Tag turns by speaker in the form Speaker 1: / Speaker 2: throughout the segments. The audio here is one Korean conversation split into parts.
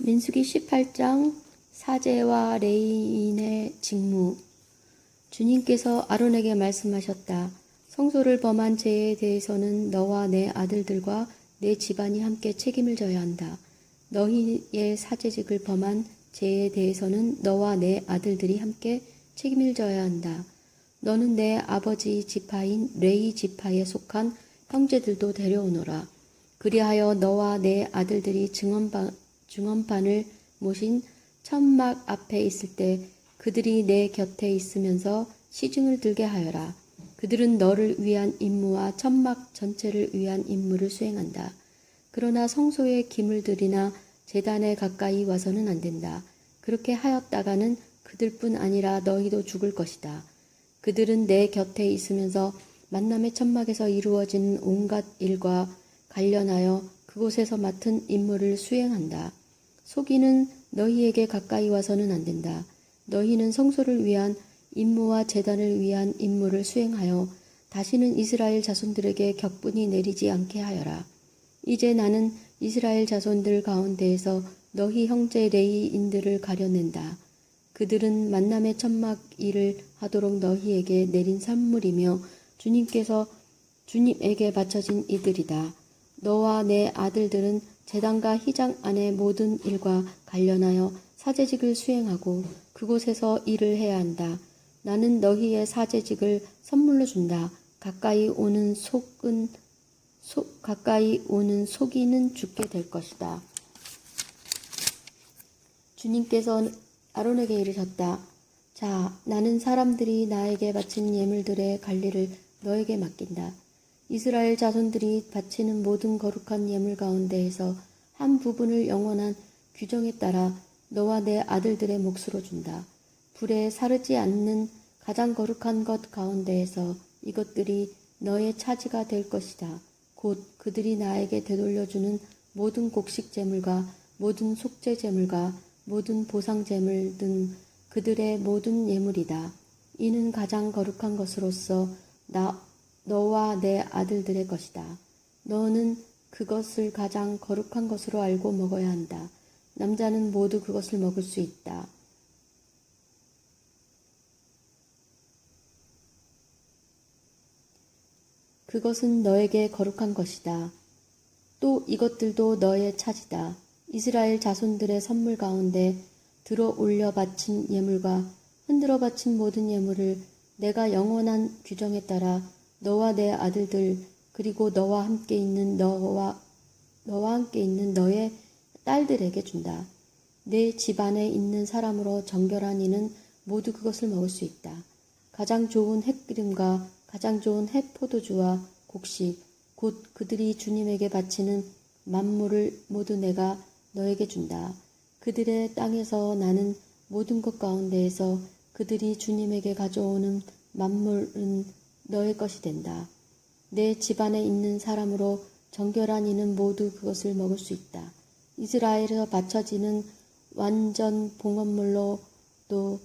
Speaker 1: 민수기 18장 사제와 레위인의 직무. 주님께서 아론에게 말씀하셨다. 성소를 범한 죄에 대해서는 너와 내 아들들과 내 집안이 함께 책임을 져야 한다. 너희의 사제직을 범한 죄에 대해서는 너와 내 아들들이 함께 책임을 져야 한다. 너는 내 아버지 지파인 레위 지파에 속한 형제들도 데려오너라. 그리하여 너와 내 아들들이 증언판을 모신 천막 앞에 있을 때 그들이 내 곁에 있으면서 시중을 들게 하여라. 그들은 너를 위한 임무와 천막 전체를 위한 임무를 수행한다. 그러나 성소에 기물들이나 제단에 가까이 와서는 안 된다. 그렇게 하였다가는 그들뿐 아니라 너희도 죽을 것이다. 그들은 내 곁에 있으면서 만남의 천막에서 이루어지는 온갖 일과 관련하여 그곳에서 맡은 임무를 수행한다. 소기는 너희에게 가까이 와서는 안 된다. 너희는 성소를 위한 임무와 제단을 위한 임무를 수행하여 다시는 이스라엘 자손들에게 격분이 내리지 않게 하여라. 이제 나는 이스라엘 자손들 가운데에서 너희 형제 레위인들을 가려낸다. 그들은 만남의 천막 일을 하도록 너희에게 내린 선물이며 주님에게 바쳐진 이들이다. 너와 내 아들들은 제단과 휘장 안의 모든 일과 관련하여 사제직을 수행하고 그곳에서 일을 해야 한다. 나는 너희의 사제직을 선물로 준다. 가까이 오는 속이는 죽게 될 것이다. 주님께서 아론에게 이르셨다. 자, 나는 사람들이 나에게 바친 예물들의 관리를 너에게 맡긴다. 이스라엘 자손들이 바치는 모든 거룩한 예물 가운데에서 한 부분을 영원한 규정에 따라 너와 내 아들들의 몫으로 준다. 불에 사르지 않는 가장 거룩한 것 가운데에서 이것들이 너의 차지가 될 것이다. 곧 그들이 나에게 되돌려주는 모든 곡식 제물과 모든 속죄 제물과 모든 보상 제물 등 그들의 모든 예물이다. 이는 가장 거룩한 것으로서 너와 내 아들들의 것이다. 너는 그것을 가장 거룩한 것으로 알고 먹어야 한다. 남자는 모두 그것을 먹을 수 있다. 그것은 너에게 거룩한 것이다. 또 이것들도 너의 차지다. 이스라엘 자손들의 선물 가운데 들어 올려 바친 예물과 흔들어 바친 모든 예물을 내가 영원한 규정에 따라 너와 내 아들들 그리고 너와 함께 있는 너의 딸들에게 준다. 내 집안에 있는 사람으로 정결한 이는 모두 그것을 먹을 수 있다. 가장 좋은 햇기름과 가장 좋은 햇포도주와 곡식 곧 그들이 주님에게 바치는 만물을 모두 내가 너에게 준다. 그들의 땅에서 나는 모든 것 가운데에서 그들이 주님에게 가져오는 만물은 너의 것이 된다. 내 집안에 있는 사람으로 정결한 이는 모두 그것을 먹을 수 있다. 이스라엘에서 바쳐지는 완전 봉헌물로도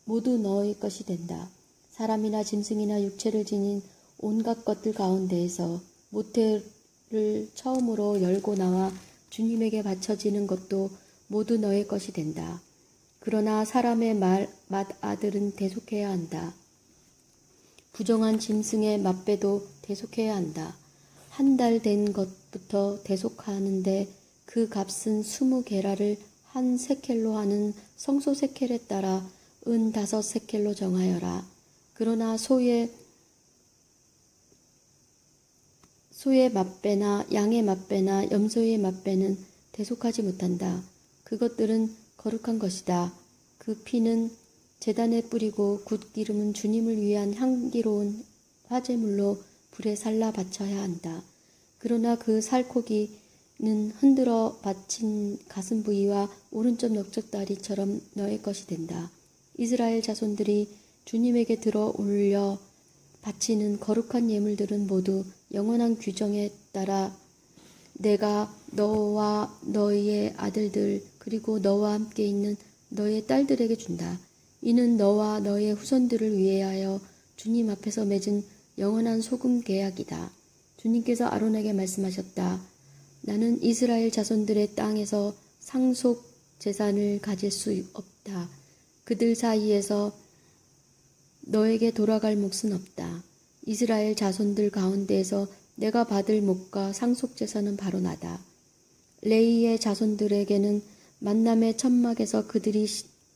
Speaker 1: 모두 너의 것이 된다. 사람이나 짐승이나 육체를 지닌 온갖 것들 가운데에서 모태를 처음으로 열고 나와 주님에게 바쳐지는 것도 모두 너의 것이 된다. 그러나 사람의 맏아들은 대속해야 한다. 부정한 짐승의 맏배도 대속해야 한다. 한 달 된 것부터 대속하는데 그 값은 20게라를 한 세켈로 하는 성소 세켈에 따라 5세켈로 정하여라. 그러나 소의 맏배나 양의 맏배나 염소의 맏배는 대속하지 못한다. 그것들은 거룩한 것이다. 그 피는 제단에 뿌리고 굿기름은 주님을 위한 향기로운 화제물로 불에 살라 바쳐야 한다. 그러나 그 살코기는 흔들어 바친 가슴 부위와 오른쪽 넓적다리처럼 너의 것이 된다. 이스라엘 자손들이 주님에게 들어 올려 바치는 거룩한 예물들은 모두 영원한 규정에 따라 내가 너와 너의 아들들 그리고 너와 함께 있는 너의 딸들에게 준다. 이는 너와 너의 후손들을 위하여 주님 앞에서 맺은 영원한 소금 계약이다. 주님께서 아론에게 말씀하셨다. 나는 이스라엘 자손들의 땅에서 상속 재산을 가질 수 없다. 그들 사이에서 너에게 돌아갈 몫은 없다. 이스라엘 자손들 가운데에서 내가 받을 몫과 상속 재산은 바로 나다. 레이의 자손들에게는 만남의 천막에서 그들이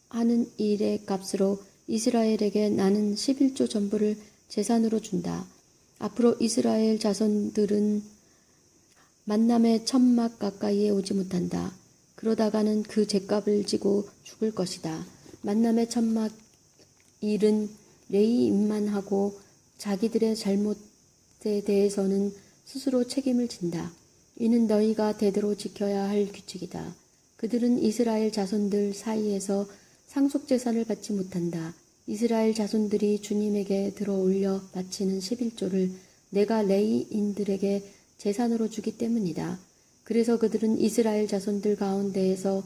Speaker 1: 하는 일의 값으로 이스라엘에게 나는 11조 전부를 재산으로 준다. 앞으로 이스라엘 자손들은 만남의 천막 가까이에 오지 못한다. 그러다가는 그 죗값을 지고 죽을 것이다. 만남의 천막 일은 레위인만 하고 자기들의 잘못에 대해서는 스스로 책임을 진다. 이는 너희가 대대로 지켜야 할 규칙이다. 그들은 이스라엘 자손들 사이에서 상속재산을 받지 못한다. 이스라엘 자손들이 주님에게 들어 올려 바치는 11조를 내가 레위인들에게 재산으로 주기 때문이다. 그래서 그들은 이스라엘 자손들 가운데에서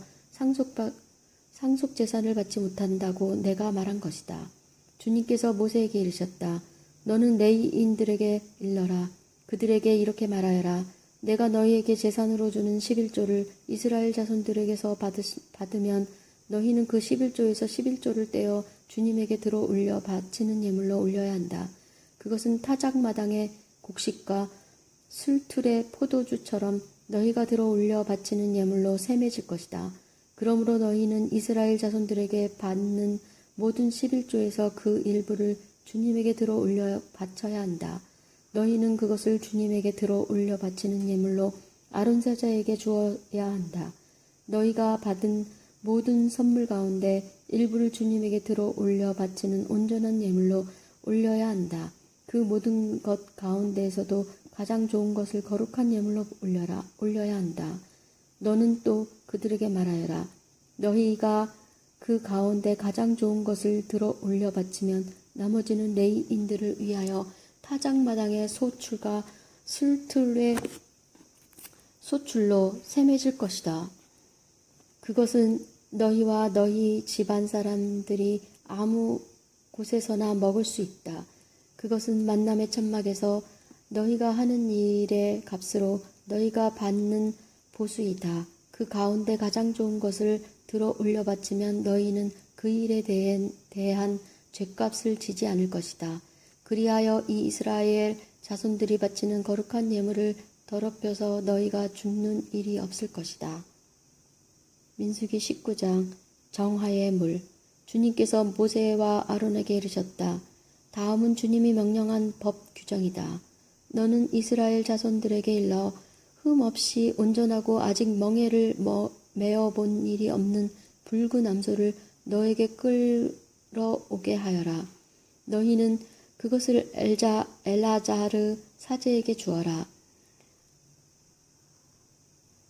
Speaker 1: 상속재산을 받지 못한다고 내가 말한 것이다. 주님께서 모세에게 이르셨다. 너는 레위인들에게 일러라. 그들에게 이렇게 말하여라. 내가 너희에게 재산으로 주는 11조를 이스라엘 자손들에게서 받으면 너희는 그 11조에서 11조를 떼어 주님에게 들어 올려 바치는 예물로 올려야 한다. 그것은 타작마당의 곡식과 술틀의 포도주처럼 너희가 들어 올려 바치는 예물로 셈해질 것이다. 그러므로 너희는 이스라엘 자손들에게 받는 모든 11조에서 그 일부를 주님에게 들어 올려 바쳐야 한다. 너희는 그것을 주님에게 들어 올려 바치는 예물로 아론 사자에게 주어야 한다. 너희가 받은 모든 선물 가운데 일부를 주님에게 들어 올려 바치는 온전한 예물로 올려야 한다. 그 모든 것 가운데에서도 가장 좋은 것을 거룩한 예물로 올려야 한다. 너는 또 그들에게 말하여라. 너희가 그 가운데 가장 좋은 것을 들어 올려 바치면 나머지는 레위인들을 위하여 타작마당의 소출과 술틀의 소출로 셈해질 것이다. 그것은 너희와 너희 집안 사람들이 아무 곳에서나 먹을 수 있다. 그것은 만남의 천막에서 너희가 하는 일의 값으로 너희가 받는 보수이다. 그 가운데 가장 좋은 것을 들어 올려 바치면 너희는 그 일에 대한 죗값을 지지 않을 것이다. 그리하여 이 이스라엘 자손들이 바치는 거룩한 예물을 더럽혀서 너희가 죽는 일이 없을 것이다. 민수기 19장 정화의 물. 주님께서 모세와 아론에게 이르셨다. 다음은 주님이 명령한 법 규정이다. 너는 이스라엘 자손들에게 일러 흠 없이 온전하고 아직 멍에를 메어본 일이 없는 붉은 암소를 너에게 끌어오게 하여라. 너희는 그것을 엘아자르 사제에게 주어라.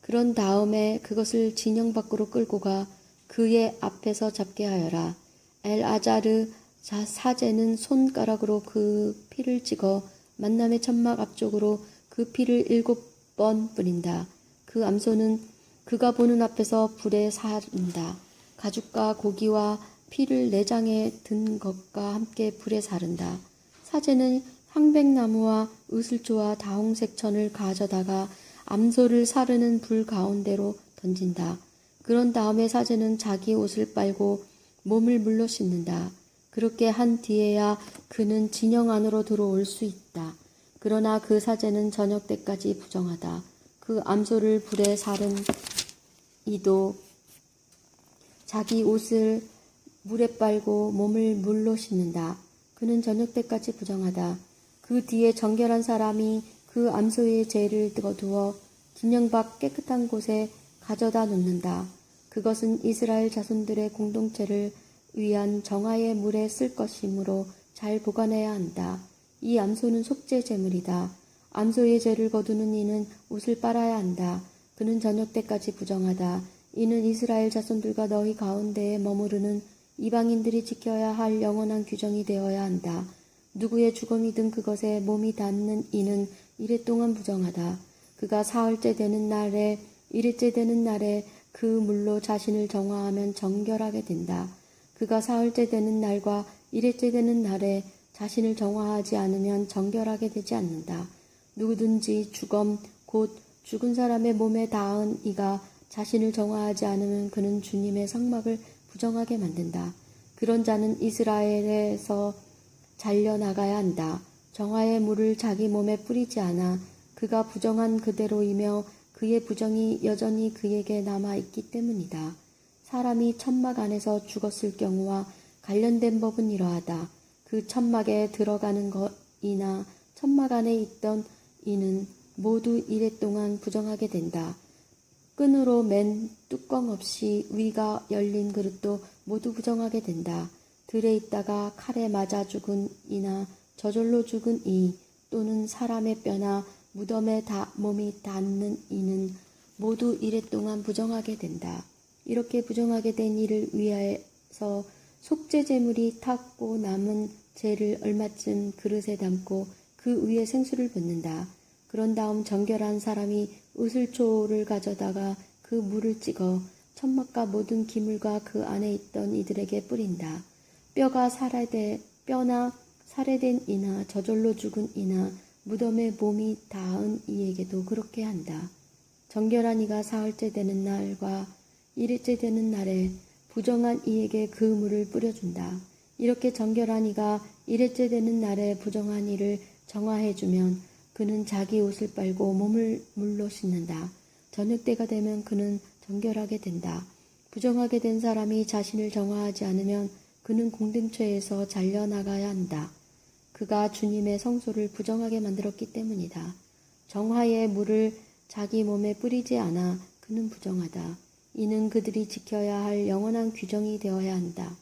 Speaker 1: 그런 다음에 그것을 진영 밖으로 끌고 가 그의 앞에서 잡게 하여라. 엘아자르 사제는 손가락으로 그 피를 찍어 만남의 천막 앞쪽으로 그 피를 7번 뿌린다. 그 암소는 그가 보는 앞에서 불에 사른다. 가죽과 고기와 피를 내장에 든 것과 함께 불에 사른다. 사제는 향백나무와 으슬초와 다홍색 천을 가져다가 암소를 사르는 불 가운데로 던진다. 그런 다음에 사제는 자기 옷을 빨고 몸을 물로 씻는다. 그렇게 한 뒤에야 그는 진영 안으로 들어올 수 있다. 그러나 그 사제는 저녁 때까지 부정하다. 그 암소를 불에 사른 이도 자기 옷을 물에 빨고 몸을 물로 씻는다. 그는 저녁 때까지 부정하다. 그 뒤에 정결한 사람이 그 암소의 죄를 거두어 진영 밖 깨끗한 곳에 가져다 놓는다. 그것은 이스라엘 자손들의 공동체를 위한 정화의 물에 쓸 것이므로 잘 보관해야 한다. 이 암소는 속죄 제물이다. 암소의 죄를 거두는 이는 옷을 빨아야 한다. 그는 저녁 때까지 부정하다. 이는 이스라엘 자손들과 너희 가운데에 머무르는 이방인들이 지켜야 할 영원한 규정이 되어야 한다. 누구의 죽음이든 그것에 몸이 닿는 이는 이래 동안 부정하다. 그가 사흘째 되는 날에 일일째 되는 날에 그 물로 자신을 정화하면 정결하게 된다. 그가 사흘째 되는 날과 일일째 되는 날에 자신을 정화하지 않으면 정결하게 되지 않는다. 누구든지 곧 죽은 사람의 몸에 닿은 이가 자신을 정화하지 않으면 그는 주님의 상막을 부정하게 만든다. 그런 자는 이스라엘에서 잘려나가야 한다. 정화의 물을 자기 몸에 뿌리지 않아 그가 부정한 그대로이며 그의 부정이 여전히 그에게 남아있기 때문이다. 사람이 천막 안에서 죽었을 경우와 관련된 법은 이러하다. 그 천막에 들어가는 것이나 천막 안에 있던 이는 모두 이랫동안 부정하게 된다. 끈으로 맨 뚜껑 없이 위가 열린 그릇도 모두 부정하게 된다. 들에 있다가 칼에 맞아 죽은 이나 저절로 죽은 이 또는 사람의 뼈나 무덤에 몸이 닿는 이는 모두 이랫동안 부정하게 된다. 이렇게 부정하게 된 이를 위하여서 속죄 제물이 탔고 남은 재를 얼마쯤 그릇에 담고 그 위에 생수를 붓는다. 그런 다음 정결한 사람이 으슬초를 가져다가 그 물을 찍어 천막과 모든 기물과 그 안에 있던 이들에게 뿌린다. 뼈나 살해된 이나 저절로 죽은 이나 무덤에 몸이 닿은 이에게도 그렇게 한다. 정결한 이가 사흘째 되는 날과 일일째 되는 날에 부정한 이에게 그 물을 뿌려준다. 이렇게 정결한 이가 일일째 되는 날에 부정한 이를 정화해주면 그는 자기 옷을 빨고 몸을 물로 씻는다. 저녁 때가 되면 그는 정결하게 된다. 부정하게 된 사람이 자신을 정화하지 않으면 그는 공동체에서 잘려나가야 한다. 그가 주님의 성소를 부정하게 만들었기 때문이다. 정화의 물을 자기 몸에 뿌리지 않아 그는 부정하다. 이는 그들이 지켜야 할 영원한 규정이 되어야 한다.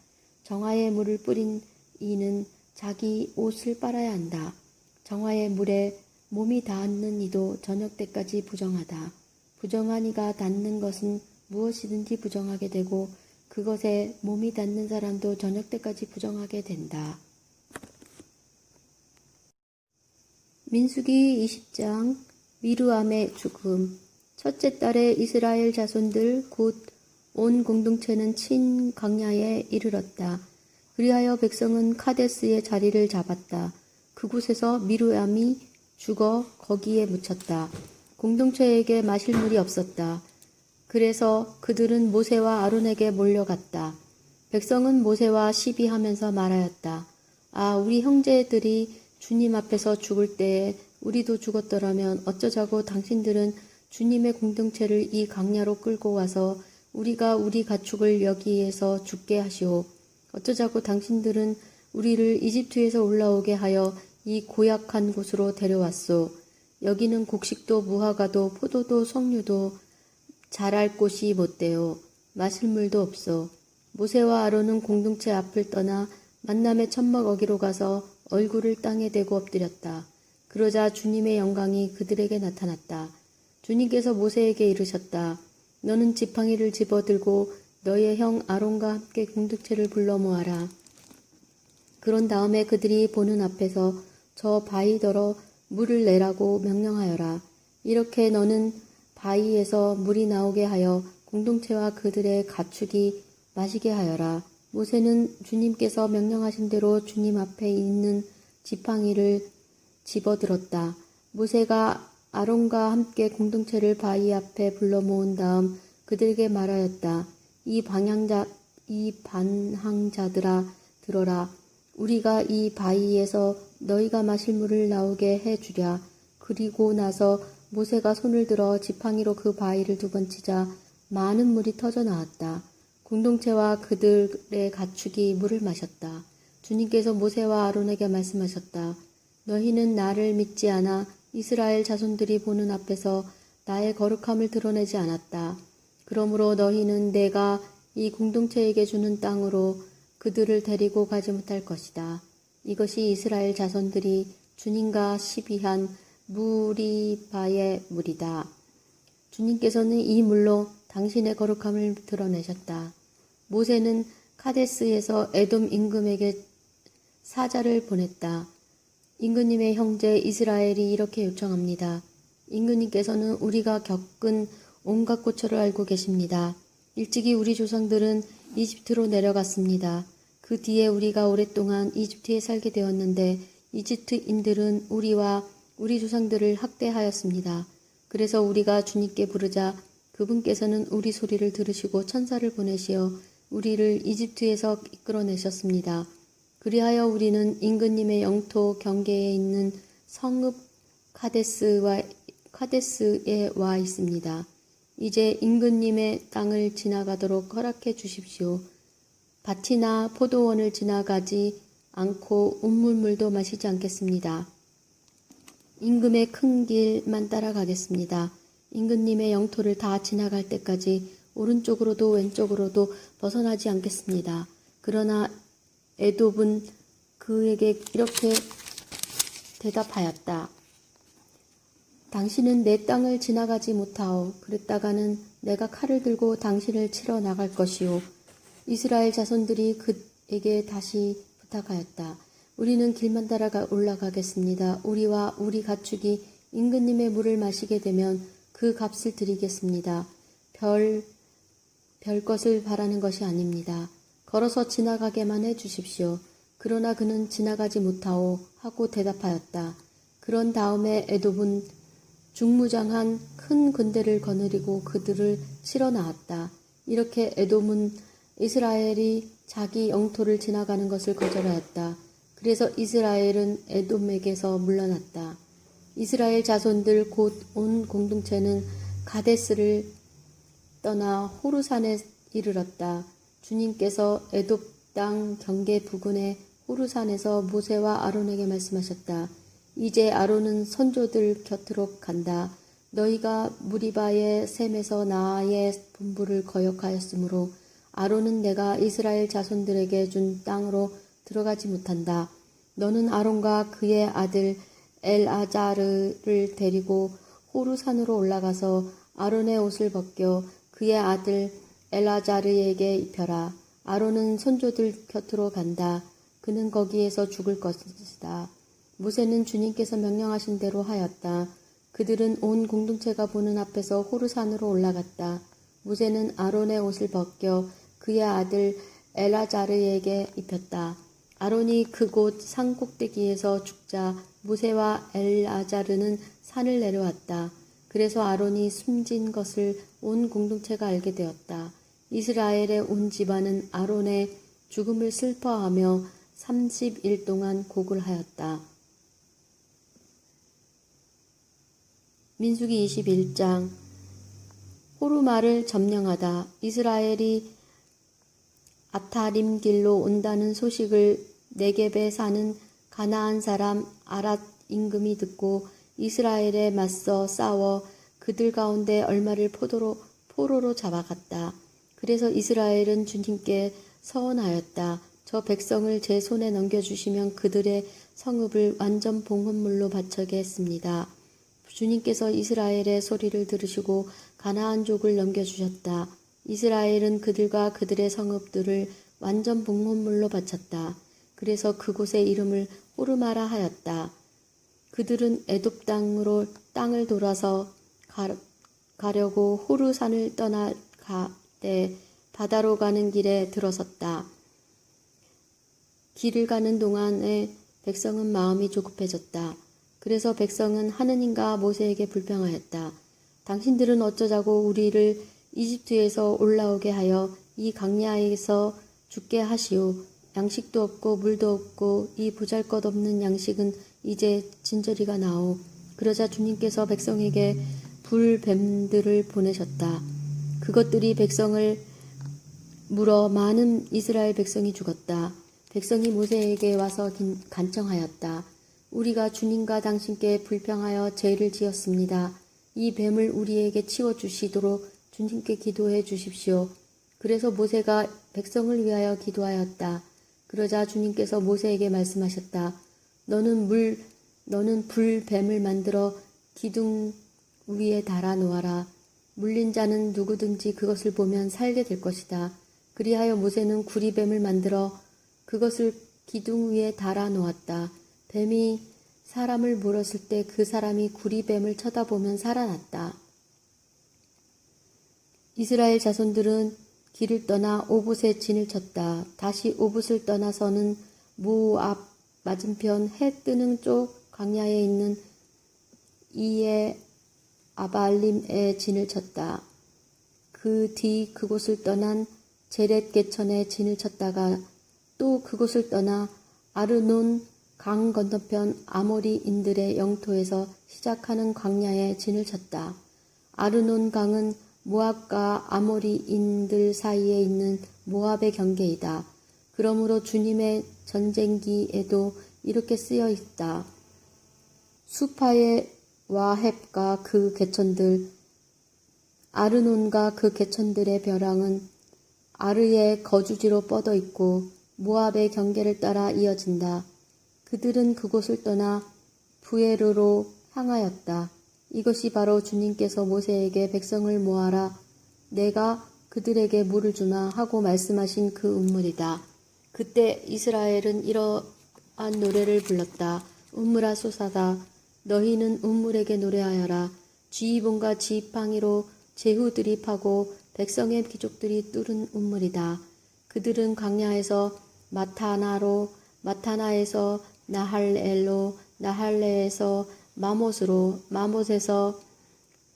Speaker 1: 정화의 물을 뿌린 이는 자기 옷을 빨아야 한다. 정화의 물에 몸이 닿는 이도 저녁 때까지 부정하다. 부정한 이가 닿는 것은 무엇이든지 부정하게 되고 그것에 몸이 닿는 사람도 저녁 때까지 부정하게 된다. 민수기 20장 미르암의 죽음. 첫째 달에 이스라엘 자손들 곧 온 공동체는 친 광야에 이르렀다. 그리하여 백성은 카데스의 자리를 잡았다. 그곳에서 미르암이 죽어 거기에 묻혔다. 공동체에게 마실 물이 없었다. 그래서 그들은 모세와 아론에게 몰려갔다. 백성은 모세와 시비하면서 말하였다. 아, 우리 형제들이 주님 앞에서 죽을 때에 우리도 죽었더라면 어쩌자고 당신들은 주님의 공동체를 이 광야로 끌고 와서 우리가 우리 가축을 여기에서 죽게 하시오. 어쩌자고 당신들은 우리를 이집트에서 올라오게 하여 이 고약한 곳으로 데려왔소. 여기는 곡식도 무화과도 포도도 석류도 자랄 곳이 못되오. 마실 물도 없소. 모세와 아론은 공동체 앞을 떠나 만남의 천막 어기로 가서 얼굴을 땅에 대고 엎드렸다. 그러자 주님의 영광이 그들에게 나타났다. 주님께서 모세에게 이르셨다. 너는 지팡이를 집어들고 너의 형 아론과 함께 공동체를 불러 모아라. 그런 다음에 그들이 보는 앞에서 저 바위더러 물을 내라고 명령하여라. 이렇게 너는 바위에서 물이 나오게 하여 공동체와 그들의 가축이 마시게 하여라. 모세는 주님께서 명령하신 대로 주님 앞에 있는 지팡이를 집어들었다. 모세가 아론과 함께 공동체를 바위 앞에 불러 모은 다음 그들에게 말하였다. 이 반항자들아 들어라. 우리가 이 바위에서 너희가 마실 물을 나오게 해주랴. 그리고 나서 모세가 손을 들어 지팡이로 그 바위를 2번 치자 많은 물이 터져 나왔다. 공동체와 그들의 가축이 물을 마셨다. 주님께서 모세와 아론에게 말씀하셨다. 너희는 나를 믿지 않아 이스라엘 자손들이 보는 앞에서 나의 거룩함을 드러내지 않았다. 그러므로 너희는 내가 이 공동체에게 주는 땅으로 그들을 데리고 가지 못할 것이다. 이것이 이스라엘 자손들이 주님과 시비한 무리바의 물이다. 주님께서는 이 물로 당신의 거룩함을 드러내셨다. 모세는 카데스에서 에돔 임금에게 사자를 보냈다. 임금님의 형제 이스라엘이 이렇게 요청합니다. 임금님께서는 우리가 겪은 온갖 고초를 알고 계십니다. 일찍이 우리 조상들은 이집트로 내려갔습니다. 그 뒤에 우리가 오랫동안 이집트에 살게 되었는데 이집트인들은 우리와 우리 조상들을 학대하였습니다. 그래서 우리가 주님께 부르자 그분께서는 우리 소리를 들으시고 천사를 보내시어 우리를 이집트에서 이끌어내셨습니다. 그리하여 우리는 임금님의 영토 경계에 있는 성읍 카데스에 와 있습니다. 이제 임금님의 땅을 지나가도록 허락해 주십시오. 밭이나 포도원을 지나가지 않고 운물물도 마시지 않겠습니다. 임금의 큰 길만 따라가겠습니다. 임금님의 영토를 다 지나갈 때까지 오른쪽으로도 왼쪽으로도 벗어나지 않겠습니다. 그러나 에돔은 그에게 이렇게 대답하였다. 당신은 내 땅을 지나가지 못하오. 그랬다가는 내가 칼을 들고 당신을 치러 나갈 것이오. 이스라엘 자손들이 그에게 다시 부탁하였다. 우리는 길만 따라 올라가겠습니다. 우리와 우리 가축이 임금님의 물을 마시게 되면 그 값을 드리겠습니다. 별 것을 바라는 것이 아닙니다. 걸어서 지나가게만 해 주십시오. 그러나 그는 지나가지 못하오 하고 대답하였다. 그런 다음에 에돔은 중무장한 큰 군대를 거느리고 그들을 치러 나왔다. 이렇게 에돔은 이스라엘이 자기 영토를 지나가는 것을 거절하였다. 그래서 이스라엘은 에돔에게서 물러났다. 이스라엘 자손들 곧 온 공동체는 가데스를 떠나 호르산에 이르렀다. 주님께서 에돔 땅 경계 부근의 호르산에서 모세와 아론에게 말씀하셨다. 이제 아론은 선조들 곁으로 간다. 너희가 무리바의 샘에서 나의 분부를 거역하였으므로 아론은 내가 이스라엘 자손들에게 준 땅으로 들어가지 못한다. 너는 아론과 그의 아들 엘아자르를 데리고 호르산으로 올라가서 아론의 옷을 벗겨 그의 아들 엘아자르에게 입혀라. 아론은 선조들 곁으로 간다. 그는 거기에서 죽을 것이다. 모세는 주님께서 명령하신 대로 하였다. 그들은 온 공동체가 보는 앞에서 호르산으로 올라갔다. 모세는 아론의 옷을 벗겨 그의 아들 엘아자르에게 입혔다. 아론이 그곳 산 꼭대기에서 죽자 모세와 엘아자르는 산을 내려왔다. 그래서 아론이 숨진 것을 온 공동체가 알게 되었다. 이스라엘의 온 집안은 아론의 죽음을 슬퍼하며 30일 동안 곡을 하였다. 민수기 21장. 호르마를 점령하다. 이스라엘이 아타림 길로 온다는 소식을 네겝에 사는 가나안 사람 아랏 임금이 듣고 이스라엘에 맞서 싸워 그들 가운데 얼마를 포로로 잡아갔다. 그래서 이스라엘은 주님께 서원하였다. 저 백성을 제 손에 넘겨주시면 그들의 성읍을 완전 봉헌물로 바치겠습니다. 주님께서 이스라엘의 소리를 들으시고 가나안족을 넘겨주셨다. 이스라엘은 그들과 그들의 성읍들을 완전 봉헌물로 바쳤다. 그래서 그곳의 이름을 호르마라 하였다. 그들은 에돔 땅으로 땅을 돌아서 가려고 호르산을 떠나가되 바다로 가는 길에 들어섰다. 길을 가는 동안에 백성은 마음이 조급해졌다. 그래서 백성은 하느님과 모세에게 불평하였다. 당신들은 어쩌자고 우리를 이집트에서 올라오게 하여 이 강야에서 죽게 하시오. 양식도 없고 물도 없고 이 보잘것없는 양식은 이제 진저리가 나오. 그러자 주님께서 백성에게 불뱀들을 보내셨다. 그것들이 백성을 물어 많은 이스라엘 백성이 죽었다. 백성이 모세에게 와서 간청하였다. 우리가 주님과 당신께 불평하여 죄를 지었습니다. 이 뱀을 우리에게 치워주시도록 주님께 기도해 주십시오. 그래서 모세가 백성을 위하여 기도하였다. 그러자 주님께서 모세에게 말씀하셨다. 너는 불뱀을 만들어 기둥 위에 달아 놓아라. 물린 자는 누구든지 그것을 보면 살게 될 것이다. 그리하여 모세는 구리뱀을 만들어 그것을 기둥 위에 달아 놓았다. 뱀이 사람을 물었을 때 그 사람이 구리뱀을 쳐다보면 살아났다. 이스라엘 자손들은 길을 떠나 오봇에 진을 쳤다. 다시 오봇을 떠나서는 모압 맞은편 해 뜨는 쪽 광야에 있는 이에 아발림에 진을 쳤다. 그 뒤 그곳을 떠난 제렛 개천에 진을 쳤다가 또 그곳을 떠나 아르논 강 건너편 아모리인들의 영토에서 시작하는 광야에 진을 쳤다. 아르논 강은 모압과 아모리인들 사이에 있는 모압의 경계이다. 그러므로 주님의 전쟁기에도 이렇게 쓰여 있다. 수파의 와헵과 그 개천들, 아르논과 그 개천들의 벼랑은 아르의 거주지로 뻗어 있고 모압의 경계를 따라 이어진다. 그들은 그곳을 떠나 부에르로 향하였다. 이것이 바로 주님께서 모세에게 백성을 모아라, 내가 그들에게 물을 주나 하고 말씀하신 그 운물이다. 그때 이스라엘은 이러한 노래를 불렀다. 운물아 솟아다. 너희는 운물에게 노래하여라. 지휘본과 지팡이로 제후들이 파고 백성의 귀족들이 뚫은 운물이다. 그들은 광야에서 마타나로, 마타나에서 나할엘로, 나할레에서 마못으로, 마못에서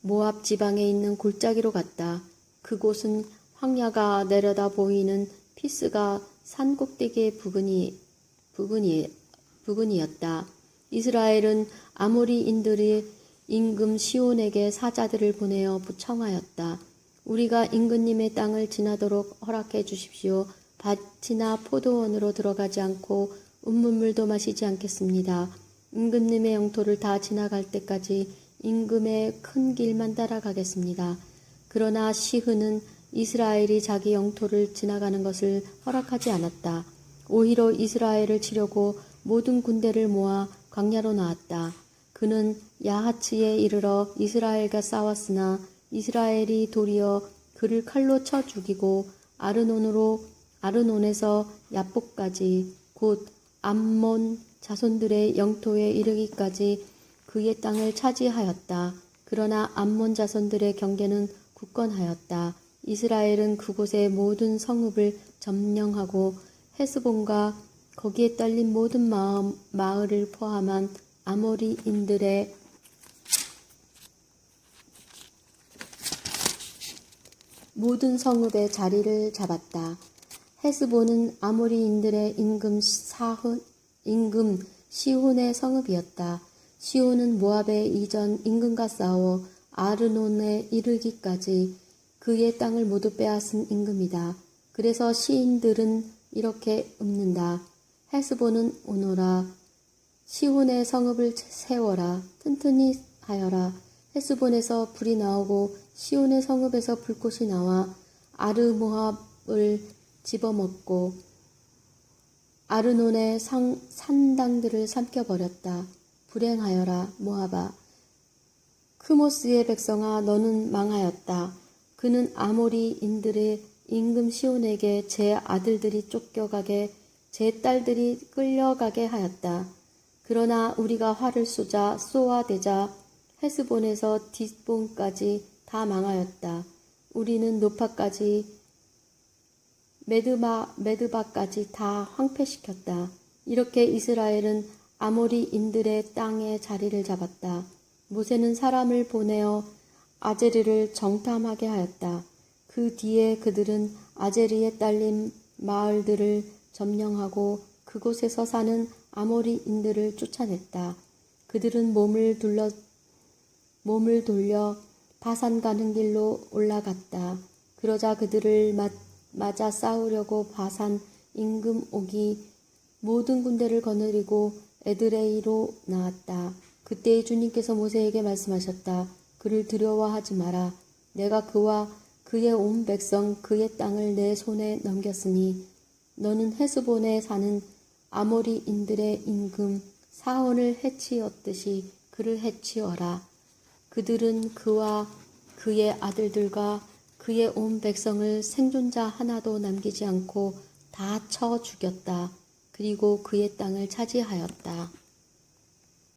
Speaker 1: 모압 지방에 있는 골짜기로 갔다. 그곳은 황야가 내려다 보이는 피스가 산 꼭대기의 부근이었다. 이스라엘은 아모리인들이 임금 시온에게 사자들을 보내어 청하였다. 우리가 임금님의 땅을 지나도록 허락해 주십시오. 밭이나 포도원으로 들어가지 않고 운문물도 마시지 않겠습니다. 임금님의 영토를 다 지나갈 때까지 임금의 큰 길만 따라가겠습니다. 그러나 시흐는 이스라엘이 자기 영토를 지나가는 것을 허락하지 않았다. 오히려 이스라엘을 치려고 모든 군대를 모아 광야로 나왔다. 그는 야하츠에 이르러 이스라엘과 싸웠으나 이스라엘이 도리어 그를 칼로 쳐 죽이고 아르논에서 야복까지 곧 암몬 자손들의 영토에 이르기까지 그의 땅을 차지하였다. 그러나 암몬 자손들의 경계는 굳건하였다. 이스라엘은 그곳의 모든 성읍을 점령하고 헤스본과 거기에 딸린 모든 마을을 포함한 아모리인들의 모든 성읍의 자리를 잡았다. 헤스본은 아모리인들의 임금 시혼의 성읍이었다. 시혼은 모압의 이전 임금과 싸워 아르논에 이르기까지 그의 땅을 모두 빼앗은 임금이다. 그래서 시인들은 이렇게 읊는다. 헤스본은 오너라. 시혼의 성읍을 세워라. 튼튼히 하여라. 헤스본에서 불이 나오고 시온의 성읍에서 불꽃이 나와 아르모압을 집어먹고 아르논의 산당들을 삼켜버렸다. 불행하여라 모압아. 크모스의 백성아, 너는 망하였다. 그는 아모리인들의 임금 시온에게 제 아들들이 쫓겨가게 제 딸들이 끌려가게 하였다. 그러나 우리가 활을 쏘아대자 헤스본에서 뒷본까지 다 망하였다. 우리는 노파까지 메드바까지 다 황폐시켰다. 이렇게 이스라엘은 아모리인들의 땅에 자리를 잡았다. 모세는 사람을 보내어 아제르를 정탐하게 하였다. 그 뒤에 그들은 아제르에 딸린 마을들을 점령하고 그곳에서 사는 아모리인들을 쫓아냈다. 그들은 몸을 돌려 바산 가는 길로 올라갔다. 그러자 그들을 맞아 싸우려고 바산 임금 옥이 모든 군대를 거느리고 에드레이로 나왔다. 그때 주님께서 모세에게 말씀하셨다. 그를 두려워하지 마라. 내가 그와 그의 온 백성 그의 땅을 내 손에 넘겼으니 너는 헤스본에 사는 아모리인들의 임금 사혼을 해치었듯이 그를 해치어라. 그들은 그와 그의 아들들과 그의 온 백성을 생존자 하나도 남기지 않고 다 쳐 죽였다. 그리고 그의 땅을 차지하였다.